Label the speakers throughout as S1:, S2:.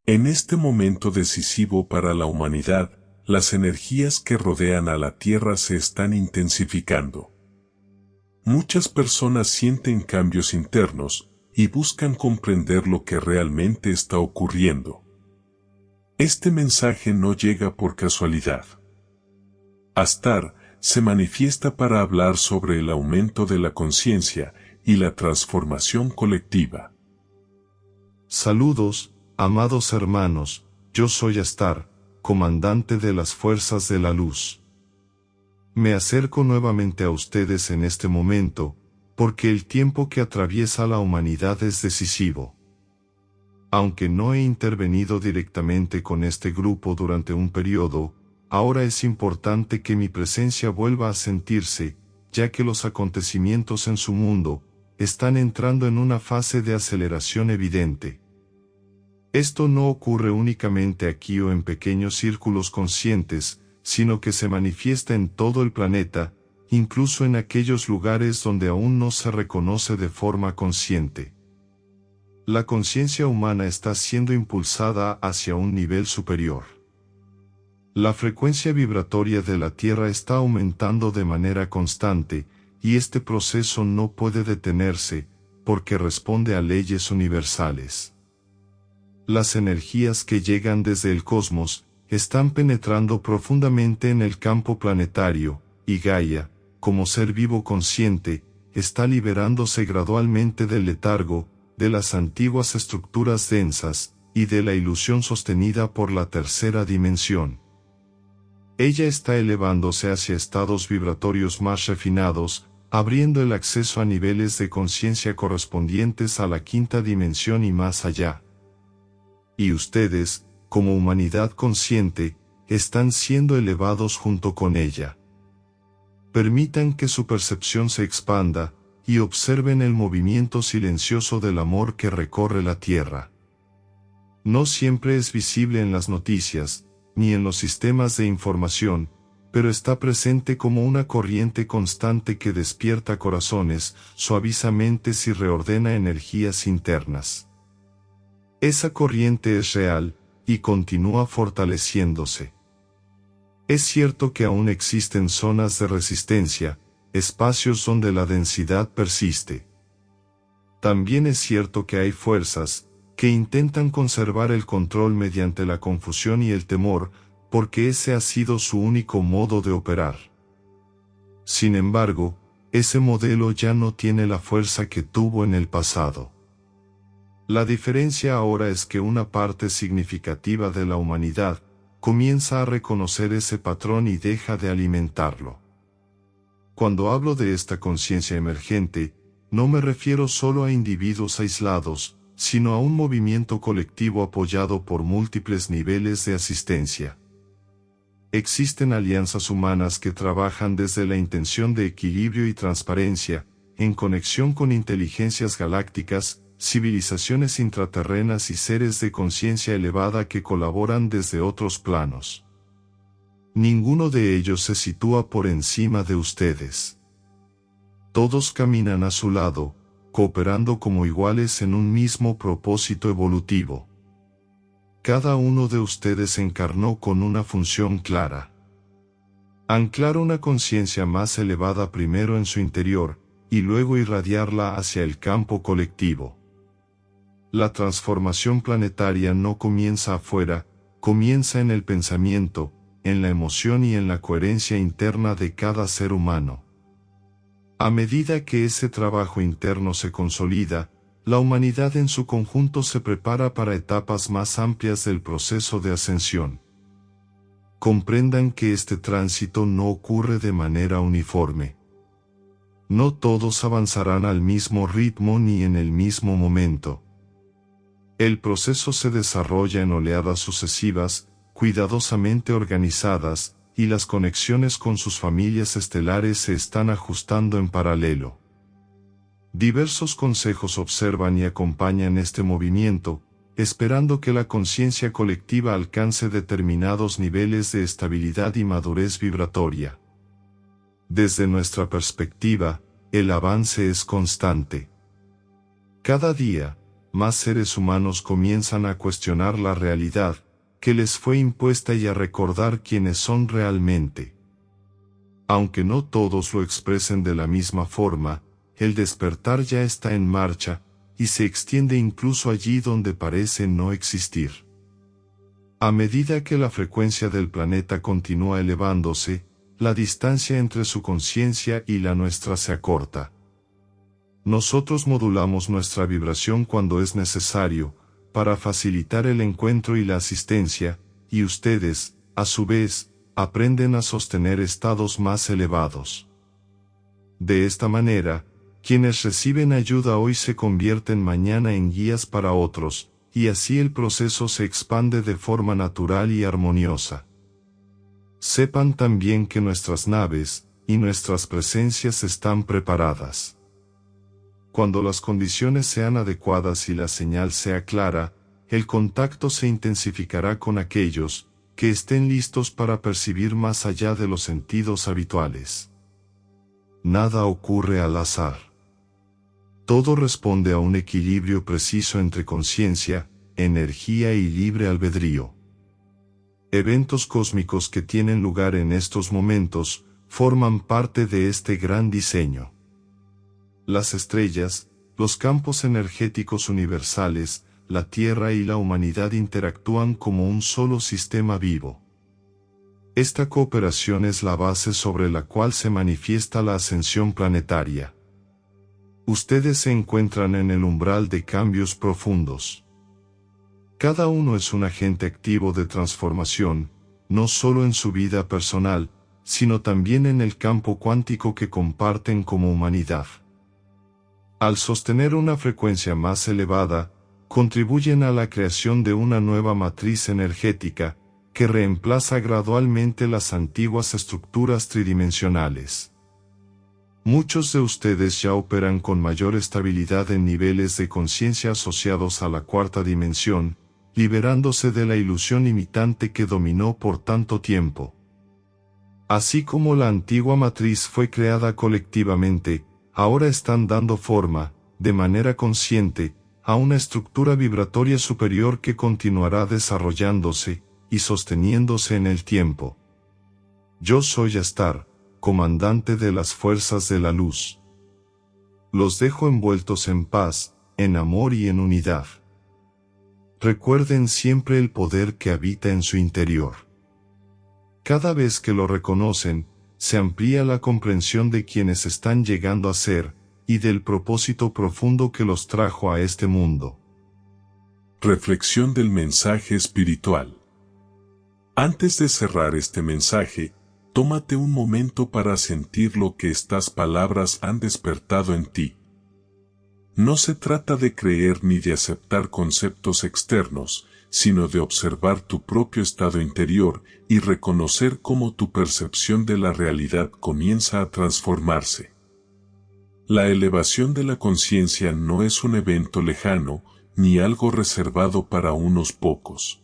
S1: En este momento decisivo para la humanidad, las energías que rodean a la Tierra se están intensificando. Muchas personas sienten cambios internos y buscan comprender lo que realmente está ocurriendo. Este mensaje no llega por casualidad. Astar se manifiesta para hablar sobre el aumento de la conciencia y la transformación colectiva.
S2: Saludos, amados hermanos, yo soy Astar, comandante de las fuerzas de la luz. Me acerco nuevamente a ustedes en este momento, porque el tiempo que atraviesa la humanidad es decisivo. Aunque no he intervenido directamente con este grupo durante un periodo, ahora es importante que mi presencia vuelva a sentirse, ya que los acontecimientos en su mundo están entrando en una fase de aceleración evidente. Esto no ocurre únicamente aquí o en pequeños círculos conscientes, sino que se manifiesta en todo el planeta, incluso en aquellos lugares donde aún no se reconoce de forma consciente. La conciencia humana está siendo impulsada hacia un nivel superior. La frecuencia vibratoria de la Tierra está aumentando de manera constante, y este proceso no puede detenerse, porque responde a leyes universales. Las energías que llegan desde el cosmos están penetrando profundamente en el campo planetario, y Gaia, como ser vivo consciente, está liberándose gradualmente del letargo, de las antiguas estructuras densas, y de la ilusión sostenida por la tercera dimensión. Ella está elevándose hacia estados vibratorios más refinados, abriendo el acceso a niveles de conciencia correspondientes a la quinta dimensión y más allá. Y ustedes, como humanidad consciente, están siendo elevados junto con ella. Permitan que su percepción se expanda, y observen el movimiento silencioso del amor que recorre la Tierra. No siempre es visible en las noticias, ni en los sistemas de información, pero está presente como una corriente constante que despierta corazones, suaviza mentes y reordena energías internas. Esa corriente es real, y continúa fortaleciéndose. Es cierto que aún existen zonas de resistencia, espacios donde la densidad persiste. También es cierto que hay fuerzas que intentan conservar el control mediante la confusión y el temor, porque ese ha sido su único modo de operar. Sin embargo, ese modelo ya no tiene la fuerza que tuvo en el pasado. La diferencia ahora es que una parte significativa de la humanidad comienza a reconocer ese patrón y deja de alimentarlo. Cuando hablo de esta conciencia emergente, no me refiero solo a individuos aislados, sino a un movimiento colectivo apoyado por múltiples niveles de asistencia. Existen alianzas humanas que trabajan desde la intención de equilibrio y transparencia, en conexión con inteligencias galácticas, civilizaciones intraterrenas y seres de conciencia elevada que colaboran desde otros planos. Ninguno de ellos se sitúa por encima de ustedes. Todos caminan a su lado, cooperando como iguales en un mismo propósito evolutivo. Cada uno de ustedes encarnó con una función clara. Anclar una conciencia más elevada primero en su interior, y luego irradiarla hacia el campo colectivo. La transformación planetaria no comienza afuera, comienza en el pensamiento, en la emoción y en la coherencia interna de cada ser humano. A medida que ese trabajo interno se consolida, la humanidad en su conjunto se prepara para etapas más amplias del proceso de ascensión. Comprendan que este tránsito no ocurre de manera uniforme. No todos avanzarán al mismo ritmo ni en el mismo momento. El proceso se desarrolla en oleadas sucesivas, cuidadosamente organizadas, y las conexiones con sus familias estelares se están ajustando en paralelo. Diversos consejos observan y acompañan este movimiento, esperando que la conciencia colectiva alcance determinados niveles de estabilidad y madurez vibratoria. Desde nuestra perspectiva, el avance es constante. Cada día, más seres humanos comienzan a cuestionar la realidad que les fue impuesta y a recordar quiénes son realmente. Aunque no todos lo expresen de la misma forma, el despertar ya está en marcha y se extiende incluso allí donde parece no existir. A medida que la frecuencia del planeta continúa elevándose, la distancia entre su conciencia y la nuestra se acorta. Nosotros modulamos nuestra vibración cuando es necesario, para facilitar el encuentro y la asistencia, y ustedes, a su vez, aprenden a sostener estados más elevados. De esta manera, quienes reciben ayuda hoy se convierten mañana en guías para otros, y así el proceso se expande de forma natural y armoniosa. Sepan también que nuestras naves y nuestras presencias están preparadas. Cuando las condiciones sean adecuadas y la señal sea clara, el contacto se intensificará con aquellos que estén listos para percibir más allá de los sentidos habituales. Nada ocurre al azar. Todo responde a un equilibrio preciso entre conciencia, energía y libre albedrío. Eventos cósmicos que tienen lugar en estos momentos forman parte de este gran diseño. Las estrellas, los campos energéticos universales, la Tierra y la humanidad interactúan como un solo sistema vivo. Esta cooperación es la base sobre la cual se manifiesta la ascensión planetaria. Ustedes se encuentran en el umbral de cambios profundos. Cada uno es un agente activo de transformación, no solo en su vida personal, sino también en el campo cuántico que comparten como humanidad. Al sostener una frecuencia más elevada, contribuyen a la creación de una nueva matriz energética, que reemplaza gradualmente las antiguas estructuras tridimensionales. Muchos de ustedes ya operan con mayor estabilidad en niveles de conciencia asociados a la cuarta dimensión, liberándose de la ilusión limitante que dominó por tanto tiempo. Así como la antigua matriz fue creada colectivamente, ahora están dando forma, de manera consciente, a una estructura vibratoria superior que continuará desarrollándose y sosteniéndose en el tiempo. Yo soy Astar, comandante de las fuerzas de la luz. Los dejo envueltos en paz, en amor y en unidad. Recuerden siempre el poder que habita en su interior. Cada vez que lo reconocen, se amplía la comprensión de quienes están llegando a ser, y del propósito profundo que los trajo a este mundo.
S1: Reflexión del mensaje espiritual. Antes de cerrar este mensaje, tómate un momento para sentir lo que estas palabras han despertado en ti. No se trata de creer ni de aceptar conceptos externos, sino de observar tu propio estado interior y reconocer cómo tu percepción de la realidad comienza a transformarse. La elevación de la conciencia no es un evento lejano, ni algo reservado para unos pocos.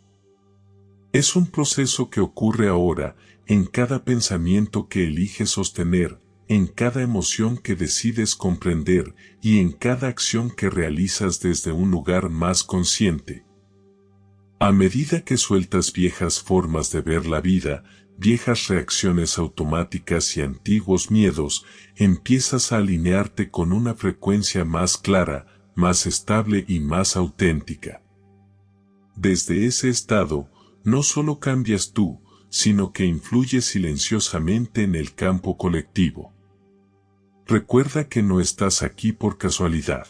S1: Es un proceso que ocurre ahora, en cada pensamiento que eliges sostener, en cada emoción que decides comprender y en cada acción que realizas desde un lugar más consciente. A medida que sueltas viejas formas de ver la vida, viejas reacciones automáticas y antiguos miedos, empiezas a alinearte con una frecuencia más clara, más estable y más auténtica. Desde ese estado, no solo cambias tú, sino que influyes silenciosamente en el campo colectivo. Recuerda que no estás aquí por casualidad.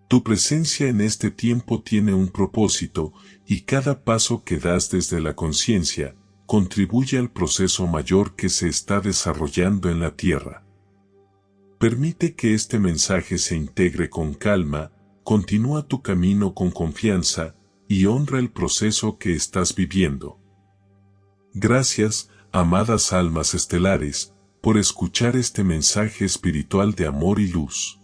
S1: Tu presencia en este tiempo tiene un propósito, y cada paso que das desde la conciencia, contribuye al proceso mayor que se está desarrollando en la Tierra. Permite que este mensaje se integre con calma, continúa tu camino con confianza, y honra el proceso que estás viviendo. Gracias, amadas almas estelares, por escuchar este mensaje espiritual de amor y luz.